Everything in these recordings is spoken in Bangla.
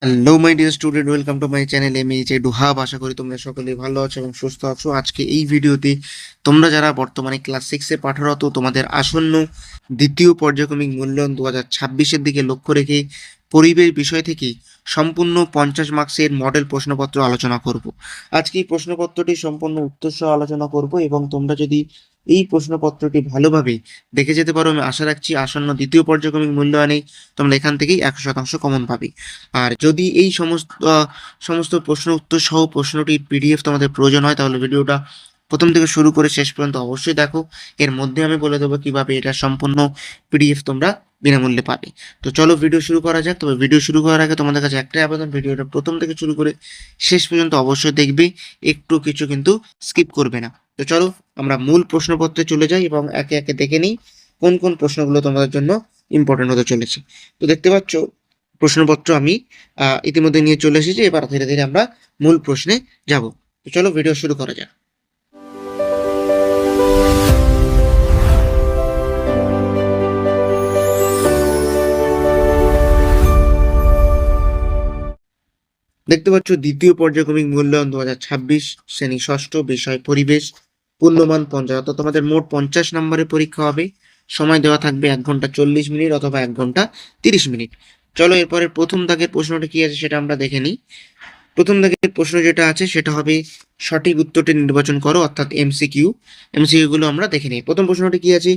Hello my dear student, welcome to my channel MHA ডুহাব। আশা করি তোমরা সকলেই ভালো আছো এবং সুস্থ আছো। আজকে এই ভিডিওতে তোমরা যারা বর্তমানে ক্লাস সিক্সে পাঠরত, তোমাদের আসন্ন দ্বিতীয় পর্যায়ক্রমিক মূল্যায়ন 2026-এর দিকে লক্ষ্য রেখে পরিবেশ বিষয় থেকে সম্পূর্ণ 50 মার্কসের মডেল প্রশ্নপত্র আলোচনা করব। আজকে এই প্রশ্নপত্রটি সম্পূর্ণ উত্তর সহ আলোচনা করব এবং তোমরা যদি এই প্রশ্নপত্রটি ভালোভাবে দেখে যেতে পারো, আমি আশা রাখছি আসন্ন দ্বিতীয় পর্যায়ক্রমিক মূল্যায়নে তোমরা এখান থেকেই 100% কমন পাবে। আর যদি এই সমস্ত প্রশ্ন উত্তর সহ প্রশ্নটির পিডিএফ তোমাদের প্রয়োজন হয়, তাহলে ভিডিওটা প্রথম থেকে শুরু করে শেষ পর্যন্ত অবশ্যই দেখো। এর মধ্যে আমি বলে দেবো কিভাবে এটা সম্পূর্ণ পিডিএফ তোমরা বিনামূল্যে পাবে। তো চলো ভিডিও শুরু করা যাক। তবে ভিডিও শুরু করার আগে তোমাদের কাছে একটাই আবেদন, ভিডিওটা প্রথম থেকে শুরু করে শেষ পর্যন্ত অবশ্যই দেখবে, একটু কিছু কিন্তু স্কিপ করবে না। তো চলো আমরা মূল প্রশ্নপত্রে চলে যাই এবং একে একে দেখে নিই কোন কোন প্রশ্নগুলো তোমাদের জন্য ইম্পর্টেন্ট হতে চলেছে। তো দেখতে পাচ্ছ প্রশ্নপত্র আমি ইতিমধ্যে নিয়ে চলে এসেছি। এবার ধীরে ধীরে আমরা মূল প্রশ্নে যাব। তো চলো ভিডিও শুরু করা যাক। দেখতে পাচ্ছ দ্বিতীয় পর্যায়ক্রমিক মূল্যায়ন 2026, শ্রেণী ষষ্ঠ, বিষয় পরিবেশ, পূর্ণমান 50। অর্থাৎ তোমাদের মোট 50 নম্বরের পরীক্ষা হবে। সময় দেওয়া থাকবে 1 ঘন্টা 40 মিনিট অথবা 1 ঘন্টা 30 মিনিট। চলো এরপরে প্রথম দাগের প্রশ্নটা কি আছে সেটা আমরা দেখে নিই। প্রথম দাগের প্রশ্ন যেটা আছে সেটা হবে সঠিক উত্তরটি নির্বাচন করো, অর্থাৎ এমসিকিউ। এমসিকিউ গুলো আমরা দেখে নিই। প্রথম প্রশ্নটি কি আছে,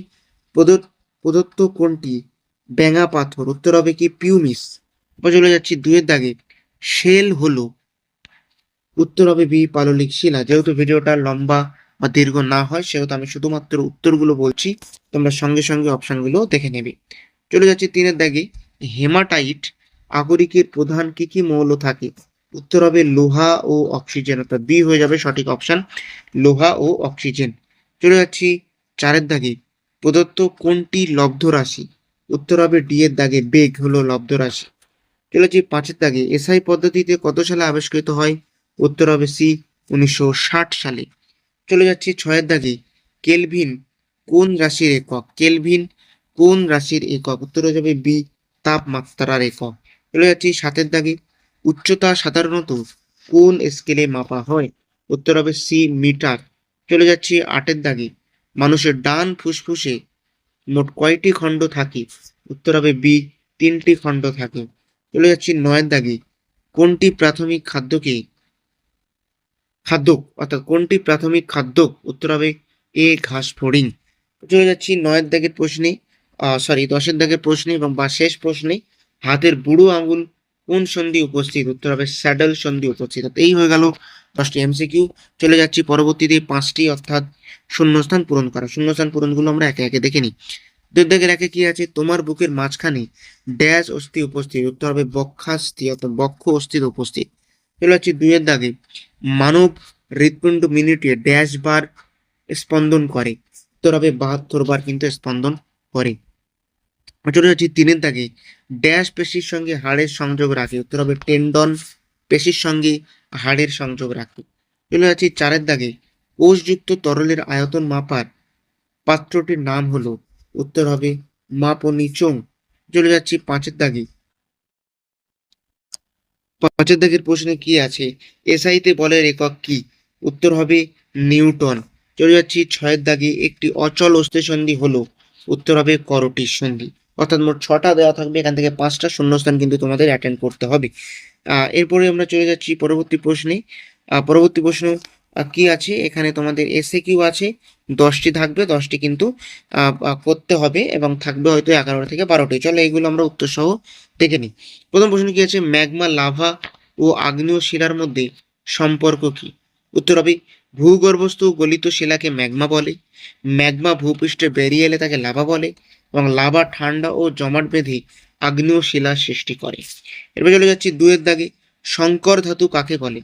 প্রদত্ত কোনটি ব্যাঙা পাথর? উত্তর হবে কি পিউমিস। এবার চলে যাচ্ছি দুইয়ের দাগে, শেল হলো? উত্তর হবে বি পাললিক শিলা। যেহেতু ভিডিওটা লম্বা বা দীর্ঘ না হয় সেহেতু আমি শুধুমাত্র উত্তরগুলো বলছি, তোমরা সঙ্গে সঙ্গে অপশনগুলো দেখে নেবে। চলে যাচ্ছি তিনের দাগে, হেমাটাইট আগরিকের প্রধান কি কি মৌল থাকে? উত্তর হবে লোহা ও অক্সিজেন, অর্থাৎ বি হয়ে যাবে সঠিক অপশন, লোহা ও অক্সিজেন। চলে যাচ্ছি চারের দাগে, প্রদত্ত কোনটি লব্ধ রাশি? উত্তর হবে ডি এর দাগে, বেগ হলো লব্ধ রাশি। চলে যাচ্ছি পাঁচের দাগে, এসআই পদ্ধতিতে কত সালে আবিষ্কৃত হয়? উত্তর হবে সি 1960 সালে। চলে যাচ্ছি ছয়ের দাগে, কেলভিন কোন রাশির একক? কেলভিন কোন রাশির একক? উত্তর হয়ে যাবে বি তাপমাত্রার একক। চলে যাচ্ছি সাতের দাগে, উচ্চতা সাধারণত কোন স্কেলে মাপা হয়? উত্তর হবে সি মিটার। চলে যাচ্ছি আটের দাগে, মানুষের ডান ফুসফুসে মোট কয়টি খণ্ড থাকে? উত্তর হবে বি 3টি খণ্ড থাকে। চলে যাচ্ছি নয়ের দাগে, কোনটি প্রাথমিক খাদ্য অর্থাৎ কোনটি প্রাথমিক খাদ্য? উত্তর হবে এ ঘাস ফড়িং। চলে যাচ্ছি নয়ের দাগের প্রশ্নে, দশের দাগের প্রশ্নে এবং বা শেষ প্রশ্নে, হাতের বুড়ো আঙুল কোন সন্ধি উপস্থিত? উত্তর হবে স্যাডল সন্ধি উপস্থিত। এই হয়ে গেল 10টি এমসিকিউ। চলে যাচ্ছি পরবর্তীতে 5টি, অর্থাৎ শূন্যস্থান পূরণ করা। শূন্যস্থান পূরণগুলো আমরা একে একে দেখে নিই। দুই দাগের একে কি আছে, তোমার বুকের মাঝখানে ড্যাশ অস্থি উপস্থিত? উত্তর হবে বক্ষাস্থি, অর্থাৎ বক্ষ অস্থিত উপস্থিত। চলে যাচ্ছি দুইয়ের দাগে, মানব হৃৎপিণ্ড মিনিটে ড্যাশ বার স্পন্দন করে? উত্তর হবে 72 বার কিন্তু স্পন্দন করে। চলে যাচ্ছি তিনের দাগে, ড্যাশ পেশির সঙ্গে হাড়ের সংযোগ রাখে? উত্তর হবে টেন্ডন পেশির সঙ্গে হাড়ের সংযোগ রাখে। চলে যাচ্ছি চারের দাগে, কোষযুক্ত তরলের আয়তন মাপার পাত্রটির নাম হলো? উত্তর হবে মাপনি চোং। চলে যাচ্ছি পাঁচের দাগের প্রশ্নে কি আছে, এসআইতে বলের একক কি? উত্তর হবে নিউটন। চলে যাচ্ছি ছয়ের দাগে, একটি অচল অস্থি সন্ধি হলো? উত্তর হবে করটিস সন্ধি। অর্থাৎ মোট 6টা দেওয়া থাকবে, এখান থেকে 5টা শূন্যস্থান কিন্তু তোমাদের অ্যাটেন্ড করতে হবে। এরপরে আমরা চলে যাচ্ছি পরবর্তী প্রশ্নে। পরবর্তী প্রশ্ন কি আছে, এখানে তোমাদের এসে কিউ আছে 10টি থাকবে, 10টি কিন্তু করতে হবে এবং থাকবে হয়তো 11 থেকে 12টি। চলো এইগুলো আমরা উত্তর সহ দেখে নিই। প্রথম প্রশ্ন কি আছে, ম্যাগমা লাভা ও আগ্নেয় শিলার মধ্যে সম্পর্ক কি? উত্তর হবে ভূগর্ভস্থ গলিত শিলাকে ম্যাগমা বলে, ম্যাগমা ভূপৃষ্ঠে বেরিয়ে এলে তাকে লাভা বলে, এবং লাভা ঠান্ডা ও জমাট বেঁধে আগ্নেয় শিলার সৃষ্টি করে। এরপর চলে যাচ্ছি দুয়ের দাগে, সংকর ধাতু কাকে বলে?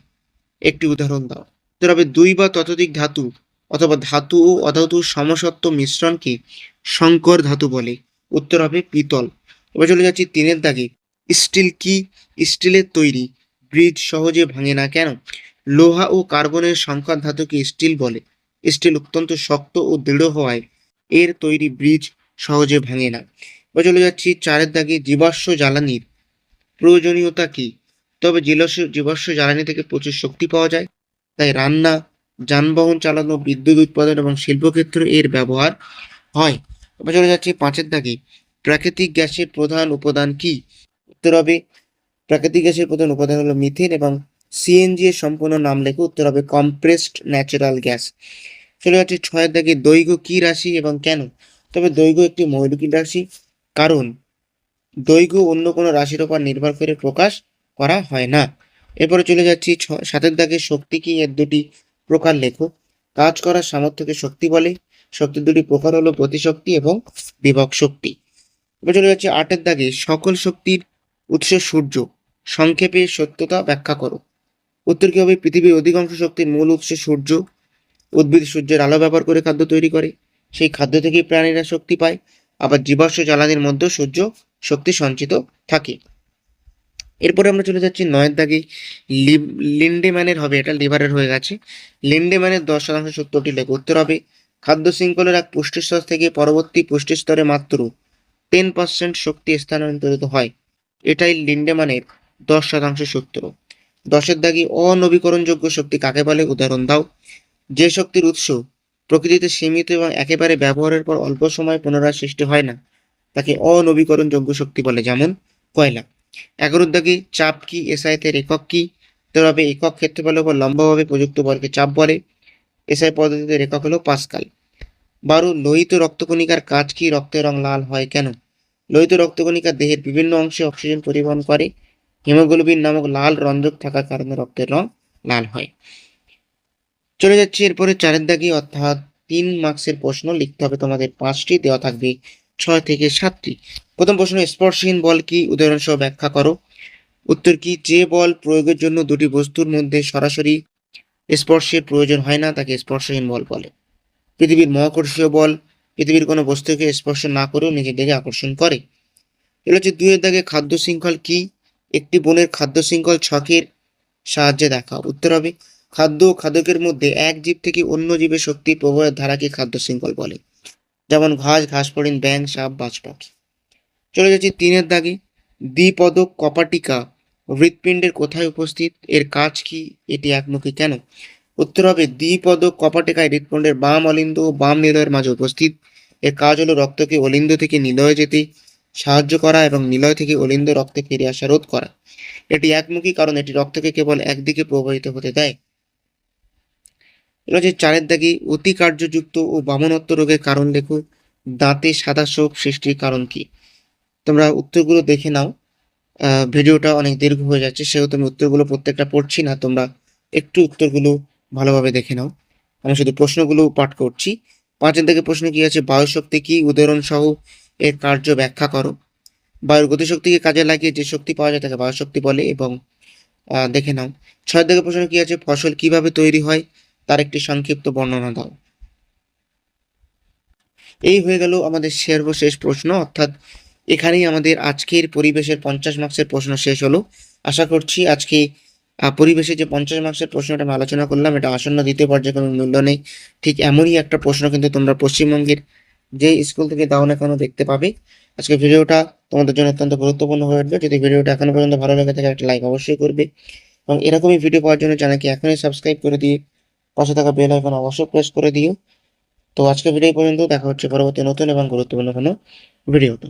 একটি উদাহরণ দাও। উত্তর হবে দুই বা ততোধিক ধাতু অথবা ধাতু ও অধাতুর সমসত্ব মিশ্রণকে সংকর ধাতু বলে। উত্তর হবে পিতল। এবার চলে যাচ্ছি তিনের দাগে, স্টিল কি? স্টিলের তৈরি ব্রিজ সহজে ভাঙে না কেন? লোহা ও কার্বনের সংকর ধাতুকে স্টিল বলে। স্টিল অত্যন্ত শক্ত ও দৃঢ় হওয়ায় এর তৈরি ব্রিজ সহজে ভাঙে না। এবার চলে যাচ্ছি চারের দাগে, জীবাশ্ম জ্বালানির প্রয়োজনীয়তা কি? তবে জীবাশ্ম জ্বালানি থেকে প্রচুর শক্তি পাওয়া যায়, তাই রান্না, যানবাহন চালানো, বিদ্যুৎ উৎপাদন এবং শিল্পক্ষেত্রে এর ব্যবহার হয়। এবার চলে যাচ্ছি 5 দাগে, প্রাকৃতিক গ্যাসের প্রধান উপাদান কি? উত্তর হবে প্রাকৃতিক গ্যাসের প্রধান উপাদান হলো মিথেন, এবং সিএনজি এর সম্পূর্ণ নাম লেখো, উত্তর হবে কম্প্রেসড ন্যাচারাল গ্যাস। চলে যাচ্ছে 6 দাগে, দৈর্ঘ্য কি রাশি এবং কেন? তবে দৈর্ঘ্য একটি মৌলিক রাশি, কারণ দৈর্ঘ্য অন্য কোনো রাশির উপর নির্ভর করে প্রকাশ করা হয় না। এরপরে চলে যাচ্ছি 7 দাগে, শক্তি কি? এর দুটি প্রকার লেখো। কাজ করার সামর্থ্যকে শক্তি বলে। শক্তির দুটি প্রকার হলো গতিশক্তি এবং বিভব শক্তি। এবার চলে যাচ্ছে 8 দাগে, সকল শক্তির উৎস সূর্য, সংক্ষেপে সত্যতা ব্যাখ্যা করো। উত্তর কি হবে? পৃথিবীর অধিকাংশ শক্তির মূল উৎস সূর্য। উদ্ভিদ সূর্যের আলো ব্যবহার করে খাদ্য তৈরি করে, সেই খাদ্য থেকেই প্রাণীরা শক্তি পায়। আবার জীবাশ্ম জ্বালানির মধ্যেও সূর্য শক্তি সঞ্চিত থাকে। এরপরে আমরা চলে যাচ্ছি 9 দাগে, লিন্ডেম্যানের হবে, এটা লিভারের হয়ে গেছে। লিন্ডেম্যানের 10% সূত্রটি লেখো। উত্তর হবে খাদ্য শৃঙ্খলের এক পুষ্টিস্তর থেকে পরবর্তী পুষ্টিস্তরে মাত্র 10% শক্তি স্থানান্তরিত হয়। এটাই লিন্ডেম্যানের 10% সূত্র। 10 দাগে, অনবীকরণযোগ্য শক্তি কাকে বলে? উদাহরণ দাও। যে শক্তির উৎস প্রকৃতিতে সীমিত এবং একেবারে ব্যবহারের পর অল্প সময় পুনরায় সৃষ্টি হয় না, তাকে অনবীকরণযোগ্য শক্তি বলে, যেমন কয়লা। 11 দাগে, চাপ কি? এসআইতে একক কি? উত্তর হবে একক ক্ষেত্রফলের উপর লম্বভাবে প্রযুক্ত বলকে চাপ বলে। এসআই পদ্ধতিতে একক হলো পাস্কাল। 12, লোহিত রক্তকণিকার কাজ কি? রক্তের রং লাল হয় কেন? লোহিত রক্তকণিকা দেহের বিভিন্ন অংশে অক্সিজেন পরিবহন করে। হিমোগ্লোবিন নামক লাল রঞ্জক থাকার কারণে রক্তের রং লাল হয়। চলে যাচ্ছি এরপরে 4 দাগে, অর্থাৎ 3 মার্কসের প্রশ্ন লিখতে হবে তোমাদের 5টি, দেওয়া থাকবে 6 থেকে 7টি। প্রথম প্রশ্ন, স্পর্শহীন বল কি? উদাহরণ সহ ব্যাখ্যা করো। উত্তর কি? যে বল প্রয়োগের জন্য দুটি বস্তুর মধ্যে সরাসরি স্পর্শের প্রয়োজন হয় না, তাকে স্পর্শহীন বল বলে। পৃথিবীর মহাকর্ষীয় বল পৃথিবীর কোনো বস্তুকে স্পর্শ না করেও নিজের দিকে আকর্ষণ করে। এগুলো হচ্ছে 2 দাগে, খাদ্য শৃঙ্খল কি? একটি বনের খাদ্য শৃঙ্খল ছকের সাহায্যে দেখা। উত্তর হবে খাদ্য ও খাদকের মধ্যে এক জীব থেকে অন্য জীবের শক্তি প্রবাহের ধারাকে খাদ্য শৃঙ্খল বলে, যেমন ঘাস, ঘাসফড়িং, ব্যাঙ, সাপ, বাজ পাখি। চলে যাচ্ছি 3 দাগে, দ্বিপদক কপাটিকা হৃৎপিণ্ডের কোথায় উপস্থিত? এর কাজ কি? এটি একমুখী কেন? উত্তর হবে দ্বিপদক কপাটিকায় হৃৎপিণ্ডের বাম অলিন্দ ও বাম নিলয়ের মাঝে উপস্থিত। এর কাজ হলো রক্তকে অলিন্দ থেকে নিলয়ে যেতে সাহায্য করা এবং নিলয় থেকে অলিন্দ রক্তে ফিরে আসা রোধ করা। এটি একমুখী কারণ এটি রক্তকে কেবল একদিকে প্রবাহিত হতে দেয়। এবার হচ্ছে 4 দাগে, অতি কার্যযুক্ত ও বামনত্ব রোগের কারণ লেখো। দাঁতে সাদা শোক সৃষ্টির কারণ কি? তোমরা উত্তরগুলো দেখে নাও। ভিডিওটা অনেক দীর্ঘ হয়ে যাচ্ছে, সেহেতু আমি উত্তরগুলো প্রত্যেকটা পড়ছি না, তোমরা একটু উত্তরগুলো ভালোভাবে দেখে নাও। আমি শুধু প্রশ্নগুলো পাঠ করছি। 5 থেকে প্রশ্ন কি আছে? বায়ুশক্তি কি? উদাহরণ সহ এর কার্য ব্যাখ্যা করো। বায়ুর গতিশক্তিকে কাজে লাগিয়ে যে শক্তি পাওয়া যায় তাকে বায়ুশক্তি বলে, এবং দেখে নাও। 6 থেকে প্রশ্ন কি আছে? ফসল কিভাবে তৈরি হয়, তার একটি সংক্ষিপ্ত বর্ণনা দাও। এই হয়ে গেল আমাদের সর্বশেষ প্রশ্ন, অর্থাৎ এখানেই আমাদের আজকের পরিবেশের 50 মার্কসের প্রশ্ন শেষ হলো। আশা করছি আজকে পরিবেশে যে 50 মার্কসের প্রশ্নটা আমি আলোচনা করলাম, এটা আসন্ন দ্বিতীয় পর্যায়ক্রমিক মূল্যায়নে ঠিক এমনই একটা প্রশ্ন কিন্তু তোমরা পশ্চিমবঙ্গের যে স্কুল থেকে দাও না কেন দেখতে পাবে। আজকে ভিডিওটা তোমাদের জন্য অত্যন্ত গুরুত্বপূর্ণ হয়ে উঠবে। যদি ভিডিওটা এখনো পর্যন্ত ভালো লেগে থাকে একটা লাইক অবশ্যই করবে, এবং এরকমই ভিডিও পাওয়ার জন্য চ্যানেলকে এখনই সাবস্ক্রাইব করে দিয়ে পাশে থাকা বেল আইকন অবশ্যই প্রেস করে দিও। তো আজকে ভিডিও পর্যন্ত, দেখা হচ্ছে পরবর্তী নতুন এবং গুরুত্বপূর্ণ কোনো ভিডিওতে।